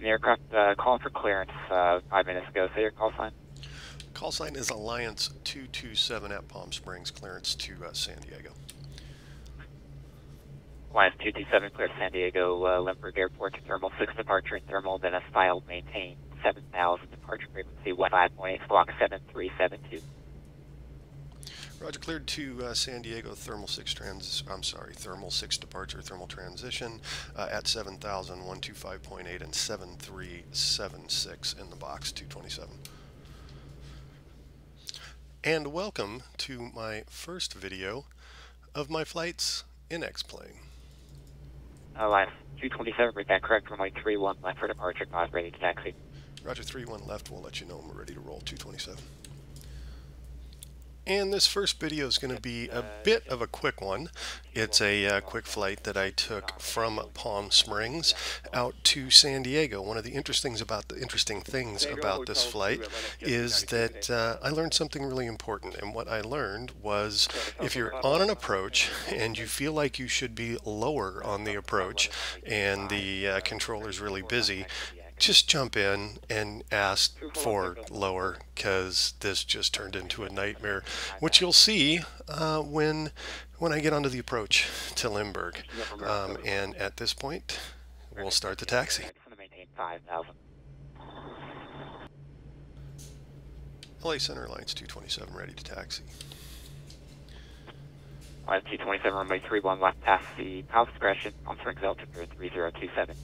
An aircraft calling for clearance 5 minutes ago. Say your call sign. Call sign is Alliance 227 at Palm Springs, clearance to San Diego. Alliance 227, clear San Diego, Lindbergh Airport to Thermal 6 departure. Thermal, then a style maintain 7,000 departure frequency 15.8, block 7372. Roger, cleared to San Diego, thermal 6 departure, thermal transition at 7,000, 125.8 and 7376 in the box 227. And welcome to my first video of my flights in X-plane. Alliance 227, bring that correct, runway 31 left for departure, cause ready to taxi. Roger, 31 left, we'll let you know when we're ready to roll 227. And this first video is going to be a bit of a quick one. It's a quick flight that I took from Palm Springs out to San Diego. One of the interesting things about this flight is that I learned something really important. And what I learned was if you're on an approach and you feel like you should be lower on the approach and the controller's really busy, just jump in and ask for lower, because this just turned into a nightmare, which you'll see when I get onto the approach to Lindbergh. And at this point, we'll start the taxi. LA Center, Alliance 227, ready to taxi. Alliance 227, runway 31 left past the Palm discretion, Palm Springs altitude 3027.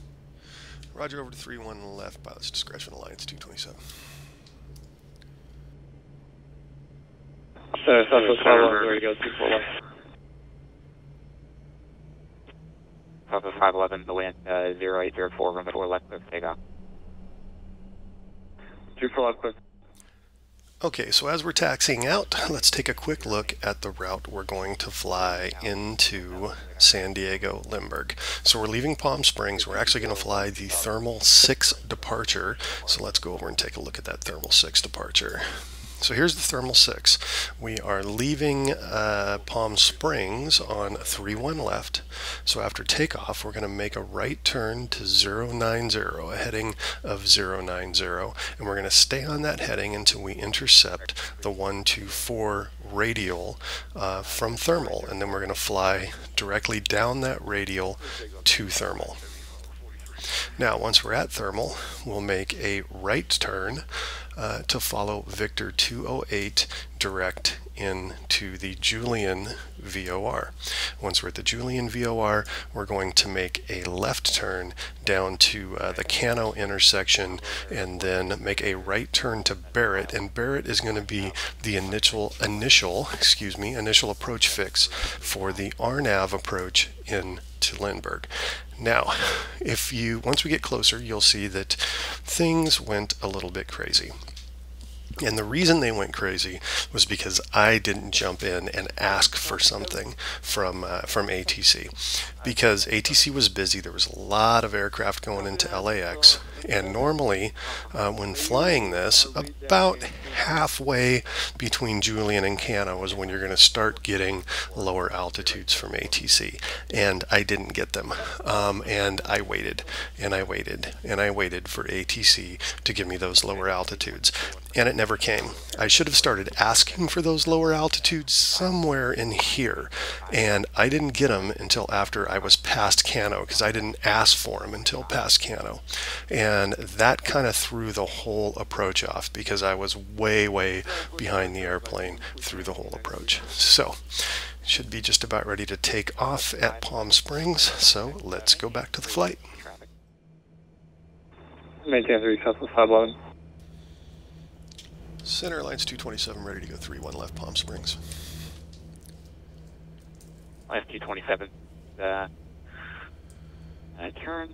Roger, over to 31 left, pilot's discretion, Alliance 227. Southwest 511, go 24 left. Southwest 511, the wind 0804, runway 4 left, clear for takeoff. 24 left, clear. Okay, so as we're taxiing out, let's take a quick look at the route we're going to fly into San Diego, Lindbergh. So we're leaving Palm Springs. We're actually going to fly the Thermal 6 departure. So let's go over and take a look at that Thermal 6 departure. So here's the Thermal 6. We are leaving Palm Springs on 31 left. So after takeoff, we're going to make a right turn to 090, a heading of 090. And we're going to stay on that heading until we intercept the 124 radial from Thermal. And then we're going to fly directly down that radial to Thermal. Now, once we're at Thermal, we'll make a right turn to follow Victor 208 direct into the Julian VOR. Once we're at the Julian VOR, we're going to make a left turn down to the Cano intersection and then make a right turn to Barrett. And Barrett is going to be the initial approach fix for the RNAV approach into Lindbergh. Now, once we get closer, you'll see that things went a little bit crazy. And the reason they went crazy was because I didn't jump in and ask for something from ATC. Because ATC was busy, there was a lot of aircraft going into LAX, and normally when flying this, about halfway between Julian and Cano is when you're going to start getting lower altitudes from ATC. And I didn't get them. And I waited, and I waited, and I waited for ATC to give me those lower altitudes. And it never came. I should have started asking for those lower altitudes somewhere in here, and I didn't get them until after I was past Cano, because I didn't ask for them until past Cano. And that kind of threw the whole approach off, because I was way behind the airplane through the whole approach. So, should be just about ready to take off at Palm Springs, so let's go back to the flight. Maintain 3 Southwest 511. Center Alliance 227, ready to go 31 left, Palm Springs. Alliance 227, turn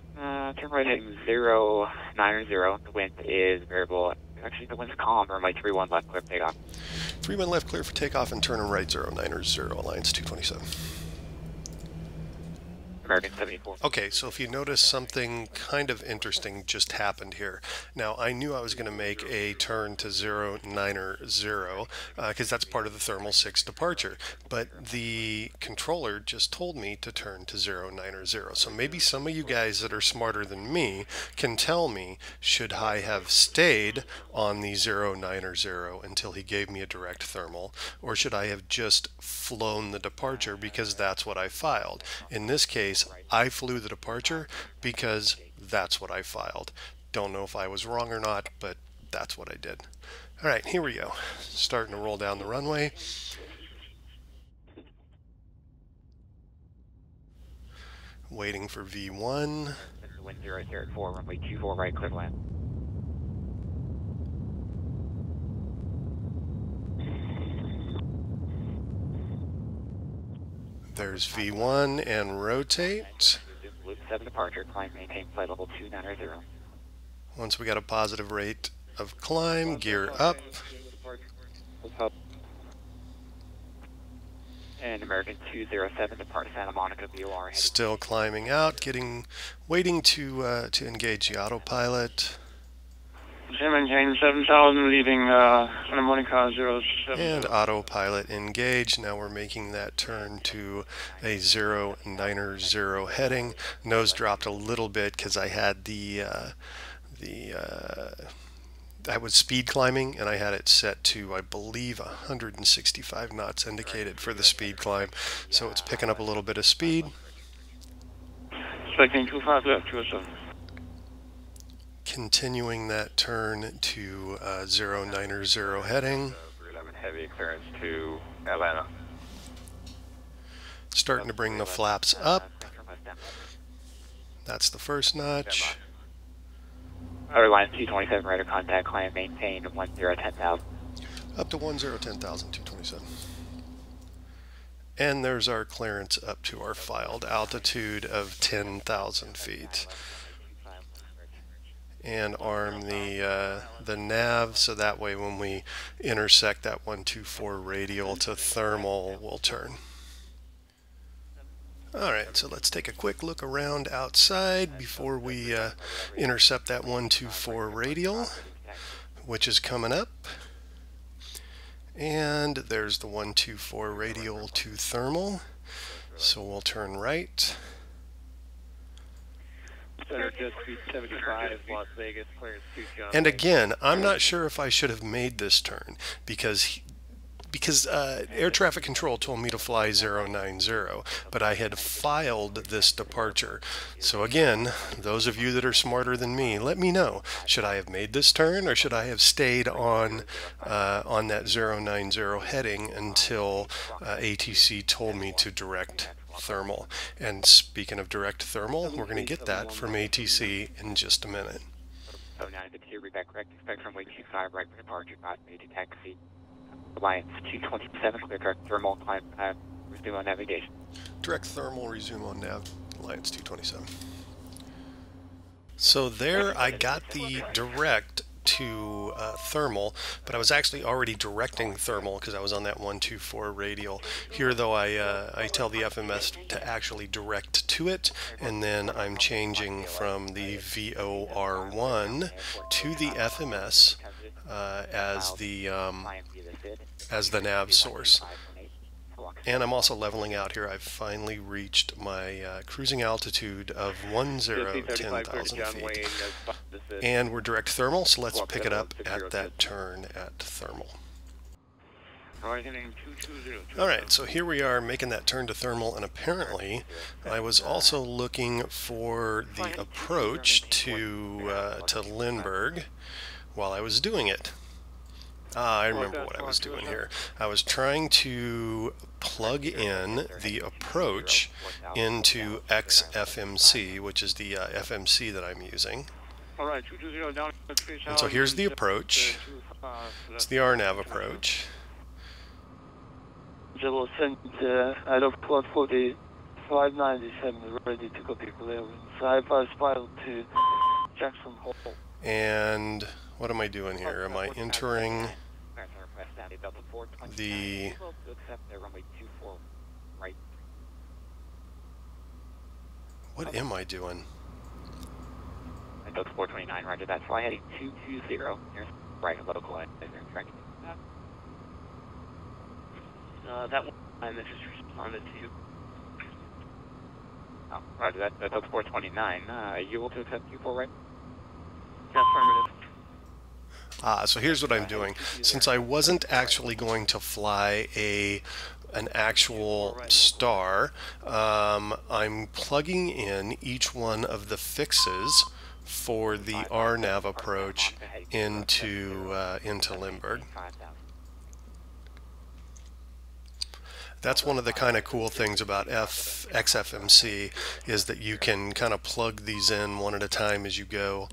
right heading 090. The wind is variable. Actually, the wind's calm. Runway 31 left, clear for takeoff. 31 left, clear for takeoff, and turn right 090, Alliance 227. American 74. Okay, so if you notice, something kind of interesting just happened here. Now, I knew I was going to make a turn to 090 because that's part of the thermal 6 departure, but the controller just told me to turn to 090. So maybe some of you guys that are smarter than me can tell me, should I have stayed on the 090 until he gave me a direct thermal, or should I have just flown the departure because that's what I filed? In this case, I flew the departure because that's what I filed. Don't know if I was wrong or not, but that's what I did. All right, here we go. Starting to roll down the runway. Waiting for V1. Wind 004, runway 24 right, clear to land. There's V1 and rotate. Loop 7 departure, climb, maintain flight level 290. Once we got a positive rate of climb, gear up. And American 207 depart Santa Monica VOR. Still climbing out, waiting to engage the autopilot. Maintain 7000, leaving Santa Monica 07. And autopilot engaged. Now we're making that turn to a 090 heading. Nose dropped a little bit because I had I was speed climbing, and I had it set to, I believe, 165 knots indicated for the speed climb. So it's picking up a little bit of speed. Expecting 25 left, 207. Continuing that turn to 090 heading. 11 heavy clearance to Atlanta. Starting to bring the flaps up. That's the first notch. Airline 227, radar contact, climb, maintain 1010,000. Up to 1010,000, 227. And there's our clearance up to our filed altitude of 10,000 feet. And arm the nav, so that way when we intersect that 124 radial to thermal, we'll turn. Alright, so let's take a quick look around outside before we intercept that 124 radial, which is coming up. And there's the 124 radial to thermal, so we'll turn right. Center just 375, Las Vegas, clearance 2 John. And again, I'm not sure if I should have made this turn because air traffic control told me to fly 090, but I had filed this departure. So again, those of you that are smarter than me, let me know. Should I have made this turn, or should I have stayed on that 090 heading until ATC told me to direct thermal? And speaking of direct thermal, we're going to get that from ATC in just a minute. 0952, reback correct, expect runway 25 right for departure, not made to taxi. Alliance 227, clear direct thermal, climb, resume on navigation. Direct thermal, resume on nav, Alliance 227. So there I got the direct to thermal, but I was actually already directing thermal because I was on that 124 radial. Here though I tell the FMS to actually direct to it, and then I'm changing from the VOR1 to the FMS as the nav source. And I'm also leveling out here. I've finally reached my cruising altitude of 10,000 feet. And we're direct thermal, so let's pick it up at that turn at thermal. Alright, so here we are making that turn to thermal, and apparently I was also looking for the approach to Lindbergh while I was doing it. I remember what I was doing here. I was trying to plug in the approach into XFMC, which is the FMC that I'm using. And so here's the approach. It's the RNAV approach. Will send aeroport 4597 ready to copy clearance. I have spiraled to Jackson Hole. And what am I doing here? Am I entering the... What am I doing? Windows 429, roger that. Fly heading 220. Here's right local and tracking. That one time that just responded to you. Oh, roger that. That's 429. Are you able to accept Q4 right? Affirmative. So here's what I'm doing. Since I wasn't actually going to fly an actual star, I'm plugging in each one of the fixes for the RNAV approach into Lindbergh. That's one of the kind of cool things about XFMC is that you can kind of plug these in one at a time as you go.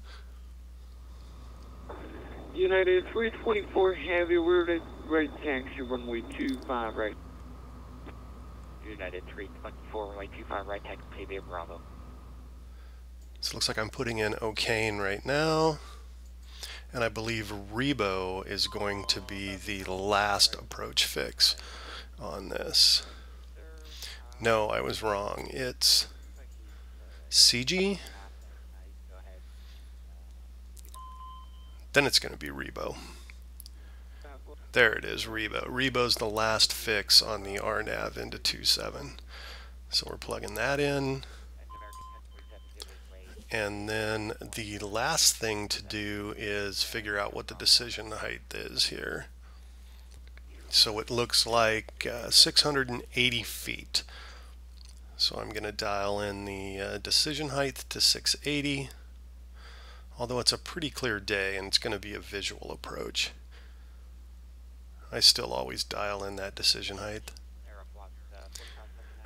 United 324 Heavy, we're at right taxi, runway 25 right. United 324, runway 25 right, taxi TV Bravo. So it looks like I'm putting in O'Kane right now. And I believe Rebo is going to be the last approach fix on this. No, I was wrong. It's CG. Then it's going to be Rebo. There it is, Rebo. Rebo's the last fix on the RNAV into 27. So we're plugging that in. And then the last thing to do is figure out what the decision height is here. So it looks like 680 feet. So I'm going to dial in the decision height to 680. Although it's a pretty clear day and it's going to be a visual approach. I still always dial in that decision height.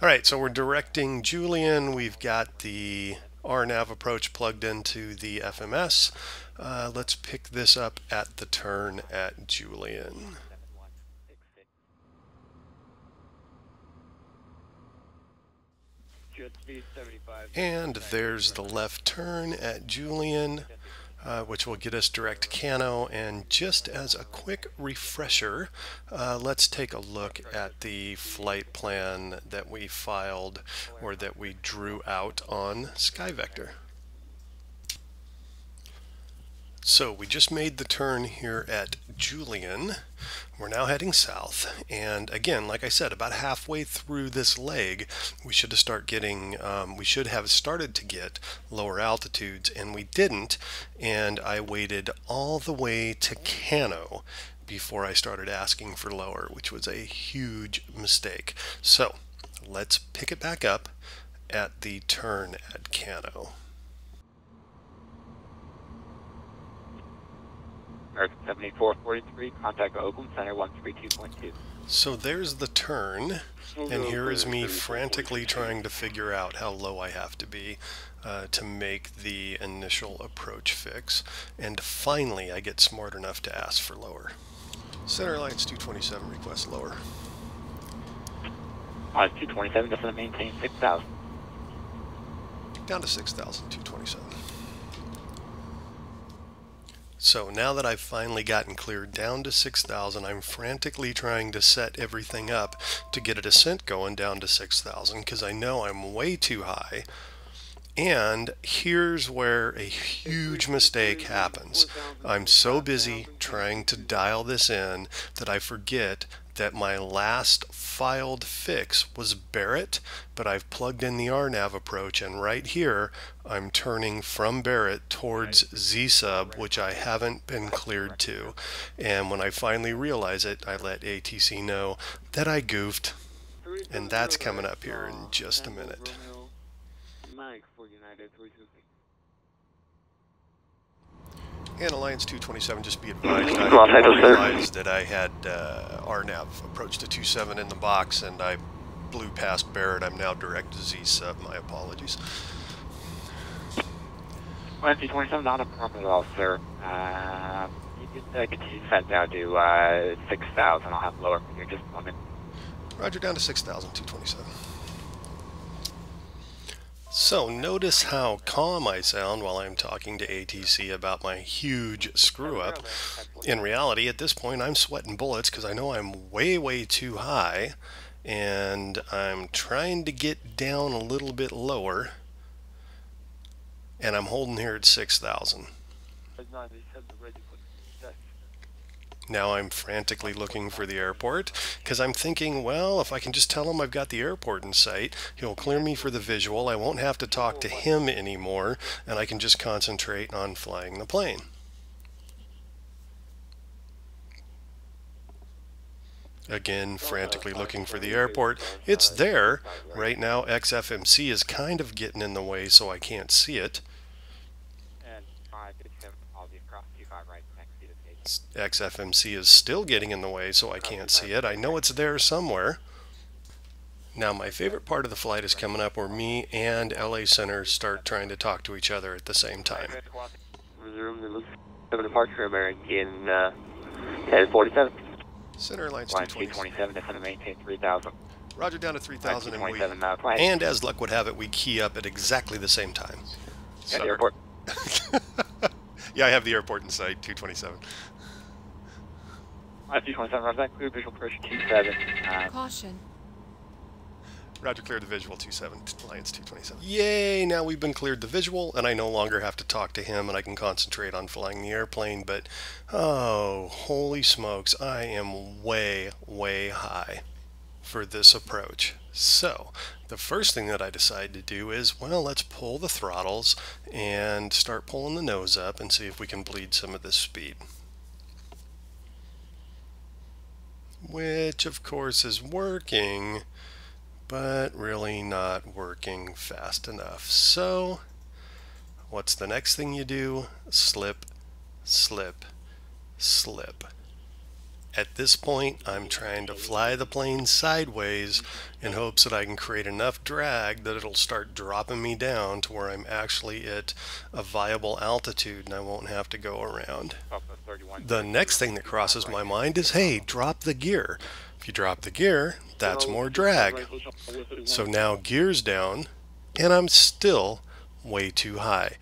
Alright, so we're directing Julian. We've got the RNAV approach plugged into the FMS. Let's pick this up at the turn at Julian. And there's the left turn at Julian, which will get us direct Cano. And just as a quick refresher, let's take a look at the flight plan that we filed or that we drew out on SkyVector. So we just made the turn here at Julian. We're now heading south, and again, like I said, about halfway through this leg, we should have started to get lower altitudes, and we didn't. And I waited all the way to Cano before I started asking for lower, which was a huge mistake. So let's pick it back up at the turn at Cano. American 7443, contact Oakland Center 132.2. So there's the turn, and here is me frantically trying to figure out how low I have to be to make the initial approach fix. And finally I get smart enough to ask for lower. Center Alliance 227 requests lower. 227, just to maintain 6,000. Down to 6,000, 227. So now that I've finally gotten cleared down to 6,000, I'm frantically trying to set everything up to get a descent going down to 6,000 because I know I'm way too high. And here's where a huge mistake happens. I'm so busy trying to dial this in that I forget that my last filed fix was Barrett, but I've plugged in the RNAV approach, and right here I'm turning from Barrett towards Z-sub, which I haven't been cleared to. And when I finally realize it, I let ATC know that I goofed, and that's coming up here in just a minute. And Alliance 227, just be advised, I realized that I had RNAV approach to 27 in the box, and I blew past Barrett. I'm now direct to Z-sub. My apologies. Well, 227, not a problem at all, sir. You can continue to set down to 6,000. I'll have lower for you just a moment. Roger, down to 6,000, 227. So notice how calm I sound while I'm talking to ATC about my huge screw-up. In reality, at this point, I'm sweating bullets because I know I'm way too high, and I'm trying to get down a little bit lower. and I'm holding here at 6,000. 597 ready for taxi. Now I'm frantically looking for the airport because I'm thinking, well, if I can just tell him I've got the airport in sight, he'll clear me for the visual. I won't have to talk to him anymore, and I can just concentrate on flying the plane. Again, frantically looking for the airport. It's there. Right now, XFMC is kind of getting in the way, so I can't see it. And 557, apologies, cross 25 right, taxi to take. XFMC is still getting in the way, so I can't see it. I know it's there somewhere. Now, my favorite part of the flight is coming up where me and LA Center start trying to talk to each other at the same time. Resume the departure American 1047. Center Airlines Line 227. 227, descend to maintain 3000. Roger, down to 3,000 and we... 227, flight. And as luck would have it, we key up at exactly the same time. At the airport. Yeah, I have the airport in sight, 227. 227, roger that, clear visual approach 27. Caution. Roger, cleared the visual, 27, Alliance 227. Yay, now we've been cleared the visual, and I no longer have to talk to him, and I can concentrate on flying the airplane, but, oh, holy smokes, I am way, way high for this approach. So, the first thing that I decide to do is, well, let's pull the throttles and start pulling the nose up and see if we can bleed some of this speed. Which, of course, is working, but really not working fast enough. So, what's the next thing you do? Slip, slip, slip. At this point, I'm trying to fly the plane sideways in hopes that I can create enough drag that it'll start dropping me down to where I'm actually at a viable altitude and I won't have to go around. The next thing that crosses my mind is, hey, drop the gear. If you drop the gear, that's more drag. So now gear's down, and I'm still way too high.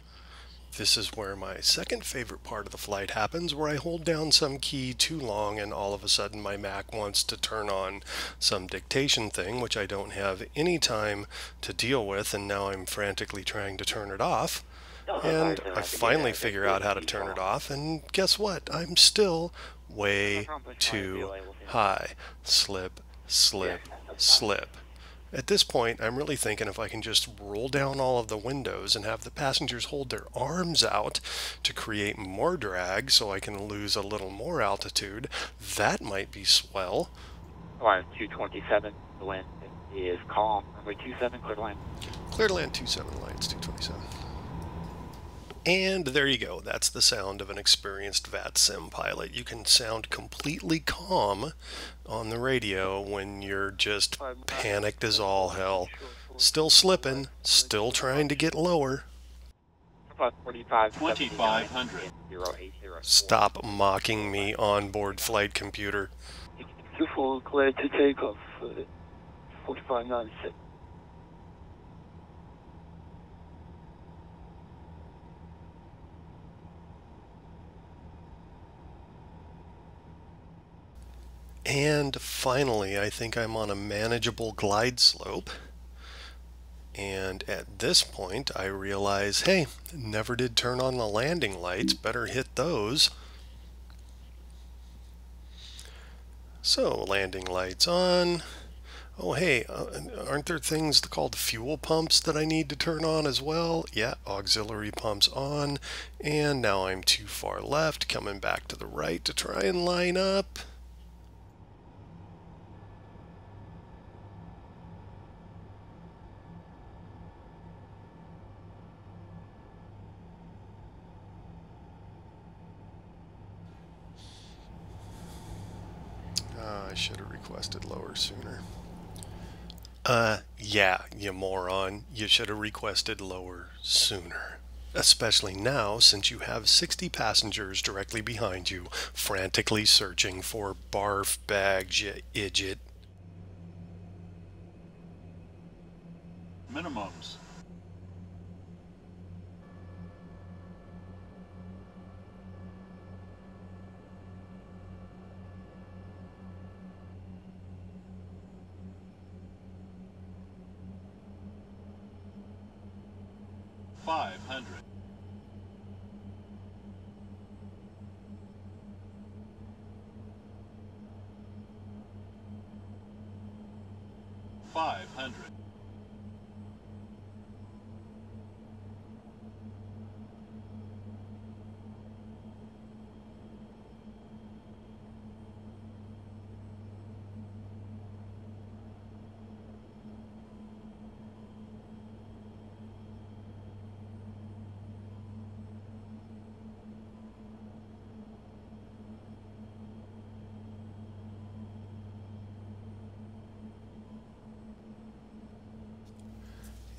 This is where my second favorite part of the flight happens, where I hold down some key too long and all of a sudden my Mac wants to turn on some dictation thing, which I don't have any time to deal with, and now I'm frantically trying to turn it off. And I finally figure out how to turn it off, and guess what? I'm still way too high. Slip, slip, slip. At this point, I'm really thinking if I can just roll down all of the windows and have the passengers hold their arms out to create more drag so I can lose a little more altitude, that might be swell. Line 227, the wind is calm. Runway 27, clear to land. Clear to land 27, Alliance 227. And there you go. That's the sound of an experienced VATSIM pilot. You can sound completely calm on the radio when you're just panicked as all hell. Still slipping, still trying to get lower. 2500. Stop mocking me, onboard flight computer. 24 clear to take off, 4596. And finally, I think I'm on a manageable glide slope. And at this point, I realize, hey, never did turn on the landing lights. Better hit those. So, landing lights on. Oh, hey, aren't there things called fuel pumps that I need to turn on as well? Yeah, auxiliary pumps on. And now I'm too far left, coming back to the right to try and line up. I should have requested lower sooner. Yeah, you moron. You should have requested lower sooner. Especially now, since you have 60 passengers directly behind you, frantically searching for barf bags, you idiot. Minimums. $500. 500.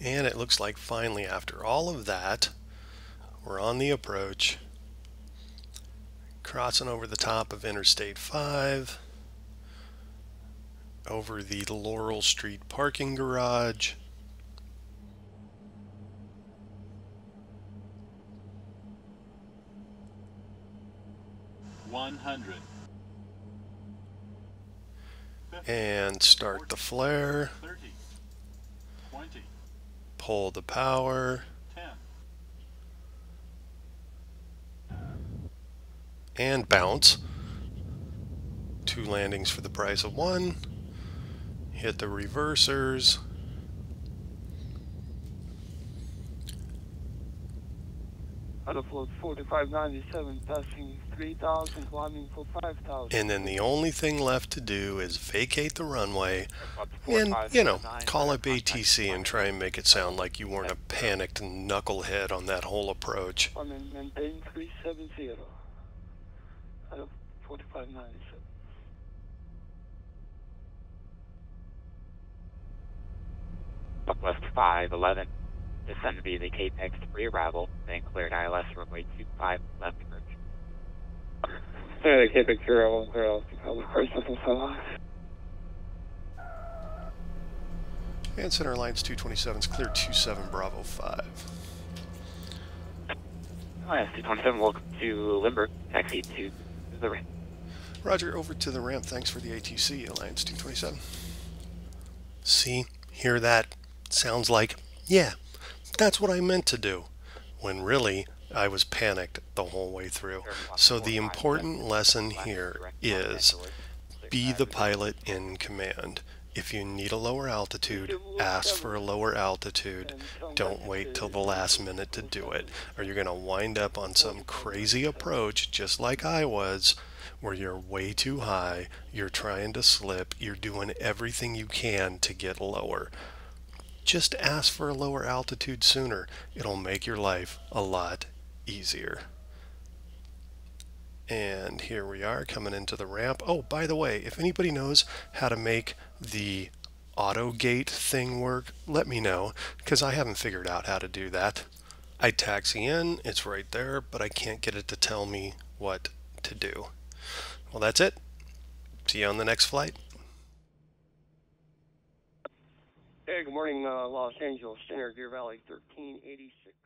And it looks like finally, after all of that, we're on the approach, crossing over the top of Interstate 5, over the Laurel Street parking garage, $100. and start the flare, 30, 20, pull the power, 10, and bounce. 2 landings for the price of 1. Hit the reversers. Out of float 4597, passing 3,000, climbing for 5,000. And then the only thing left to do is vacate the runway and, you know, call up ATC and try and make it sound like you weren't a panicked knucklehead on that whole approach. I mean, maintain 370. Out of 4597. Southwest 511. Descend via the Capex pre-arrival, then cleared ILS runway 25 left approach. Clear the Capex pre-arrival, clear ILS 25. And center lines 227's clear 27 Bravo 5. ILS 227, welcome to Limburg, taxi to the ramp. Roger, over to the ramp. Thanks for the ATC, Alliance 227. See, hear that? Sounds like, yeah, that's what I meant to do, when really I was panicked the whole way through. So the important lesson here is be the pilot in command. If you need a lower altitude, ask for a lower altitude. Don't wait till the last minute to do it, or you're going to wind up on some crazy approach just like I was, where you're way too high, you're trying to slip, you're doing everything you can to get lower. Just ask for a lower altitude sooner. It'll make your life a lot easier. And here we are coming into the ramp. Oh, by the way, if anybody knows how to make the auto gate thing work, let me know, because I haven't figured out how to do that. I taxi in, it's right there, but I can't get it to tell me what to do. Well, that's it. See you on the next flight. Hey, good morning, Los Angeles Center, Deer Valley 1386.